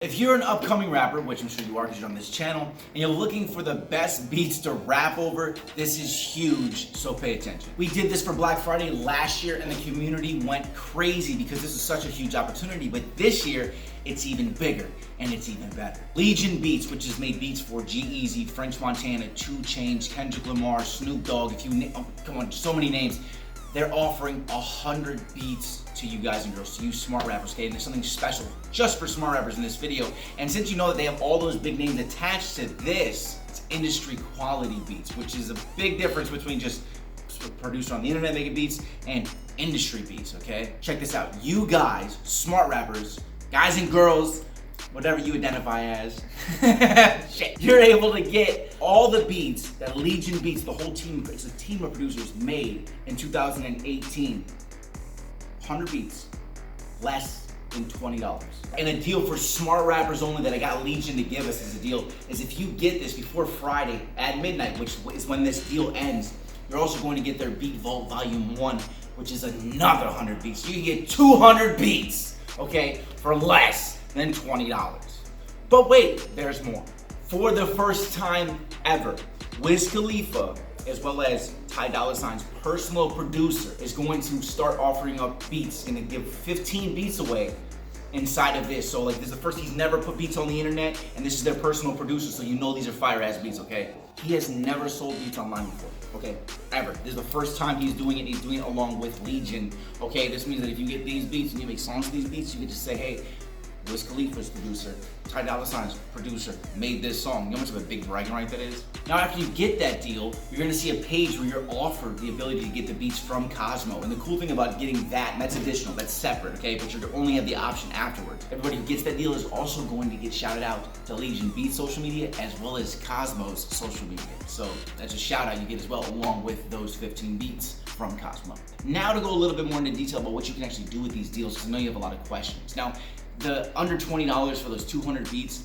If you're an upcoming rapper, which I'm sure you are because you're on this channel, and you're looking for the best beats to rap over, this is huge, so pay attention. We did this for Black Friday last year and the community went crazy because this is such a huge opportunity, but this year, it's even bigger and it's even better. Legion Beats, which has made beats for G-Eazy, French Montana, 2 Chainz, Kendrick Lamar, Snoop Dogg, come on, so many names. They're offering 100 beats to you guys and girls, to you smart rappers, okay? And there's something special just for smart rappers in this video. And since you know that they have all those big names attached to this, it's industry quality beats, which is a big difference between just a producer on the internet making beats and industry beats, okay? Check this out. You guys, smart rappers, guys and girls, whatever you identify as, shit, you're able to get all the beats that Legion Beats, the whole team, it's a team of producers, made in 2018. 100 beats, less than $20. And a deal for smart rappers only that I got Legion to give us as a deal is if you get this before Friday at midnight, which is when this deal ends, you're also going to get their Beat Vault Volume 1, which is another 100 beats. You can get 200 beats, okay, for less than $20. But wait, there's more. For the first time ever, Wiz Khalifa, as well as Ty Dolla $ign's personal producer, is going to start offering up beats, going to give 15 beats away inside of this. So like this is the first, he's never put beats on the internet, and this is their personal producer, so you know these are fire ass beats, okay? He has never sold beats online before, okay? Ever. This is the first time he's doing it. He's doing it along with Legion, okay? This means that if you get these beats and you make songs with these beats, you can just say, hey, Wiz Khalifa's producer, Ty Dolla $ign's producer, made this song. You know how much of a big bragging right that is? Now after you get that deal, you're gonna see a page where you're offered the ability to get the beats from Cosmo. And the cool thing about getting that, and that's additional, that's separate, okay? But you only have the option afterwards. Everybody who gets that deal is also going to get shouted out to Legion Beats social media as well as Cosmo's social media. So that's a shout out you get as well, along with those 15 beats from Cosmo. Now to go a little bit more into detail about what you can actually do with these deals, because I know you have a lot of questions. Now, the under $20 for those 200 beats,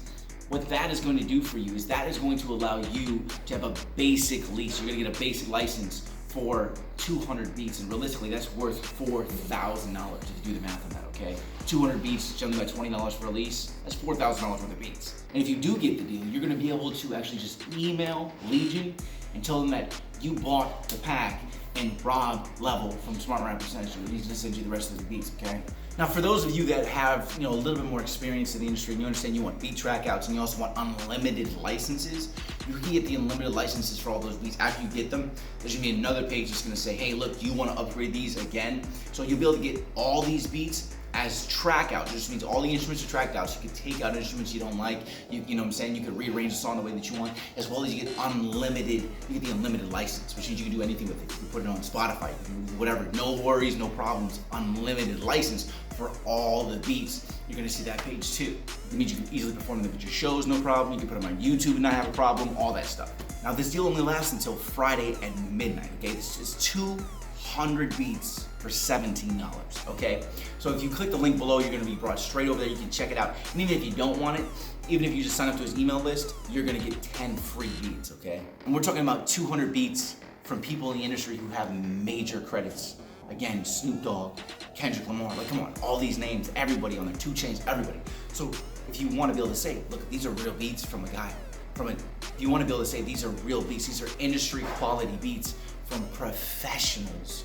what that is going to do for you is that is going to allow you to have a basic lease. You're gonna get a basic license for 200 beats, and realistically, that's worth $4,000 if you do the math on that, okay? 200 beats, generally by $20 for a lease, that's $4,000 worth of beats. And if you do get the deal, you're gonna be able to actually just email Legion and tell them that you bought the pack and Rob Level from Smart Rapper sent you. He's gonna send you the rest of the beats, okay? Now, for those of you that have, a little bit more experience in the industry and you understand you want beat track outs and you also want unlimited licenses, you can get the unlimited licenses for all those beats. After you get them, there's gonna be another page that's gonna say, hey, look, you wanna upgrade these again? So you'll be able to get all these beats as track outs. It just means all the instruments are tracked out. So you can take out instruments you don't like. You know what I'm saying? You can rearrange the song the way that you want, as well as you get unlimited, you get the unlimited license, which means you can do anything with it. You can put it on Spotify, you can do whatever, no worries, no problems, unlimited license for all the beats. You're gonna see that page too. It means you can easily perform them at your shows, no problem. You can put them on YouTube and not have a problem, all that stuff. Now this deal only lasts until Friday at midnight, okay? This is 200 beats for $17, okay? So if you click the link below, you're gonna be brought straight over there. You can check it out. And even if you don't want it, even if you just sign up to his email list, you're gonna get 10 free beats, okay? And we're talking about 200 beats from people in the industry who have major credits. Again, Snoop Dogg, Kendrick Lamar, like come on, all these names, everybody on there, 2 Chainz, everybody. So if you wanna be able to say, look, these are real beats from a guy, if you wanna be able to say these are real beats, these are industry quality beats from professionals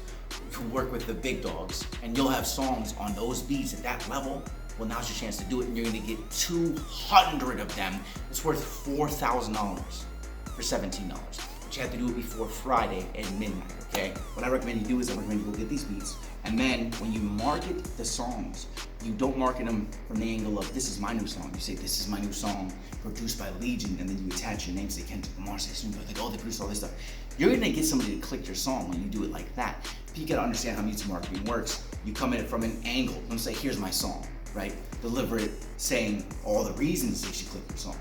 who work with the big dogs, and you'll have songs on those beats at that level, well, now's your chance to do it, and you're gonna get 200 of them. It's worth $4,000 for $17. But you have to do it before Friday at midnight, okay? What I recommend you do is I recommend you go get these beats, and then when you market the songs, you don't market them from the angle of, this is my new song. You say, this is my new song, produced by Legion, and then you attach your name, say Kendrick Lamar, say Snoop Dogg, like, oh, they produced all this stuff. You're gonna get somebody to click your song when you do it like that. But you gotta understand how music marketing works. You come at it from an angle. Don't say, here's my song, right? Deliver it saying all the reasons they should click your song.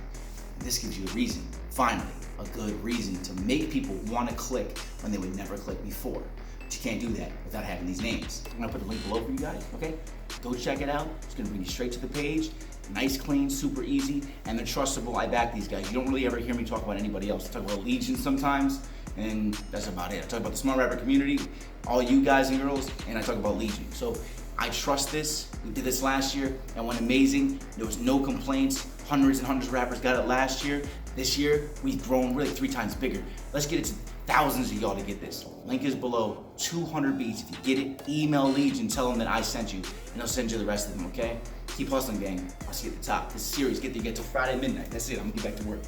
And this gives you a reason, finally, a good reason to make people wanna click when they would never click before. But you can't do that without having these names. I'm gonna put the link below for you guys, okay? Go check it out. It's gonna bring you straight to the page. Nice, clean, super easy, and they're trustable. I back these guys. You don't really ever hear me talk about anybody else. I talk about Legion sometimes, and that's about it. I talk about the smart rapper community, all you guys and girls, and I talk about Legion. So I trust this. We did this last year and went amazing. There was no complaints. Hundreds and hundreds of rappers got it last year. This year, we've grown really 3 times bigger. Let's get it to thousands of y'all to get this. Link is below. 200 beats. If you get it, email Legion, tell them that I sent you, and they'll send you the rest of them, okay? Keep hustling, gang. I'll see you at the top. This series, get to Friday midnight. That's it. I'm gonna get back to work.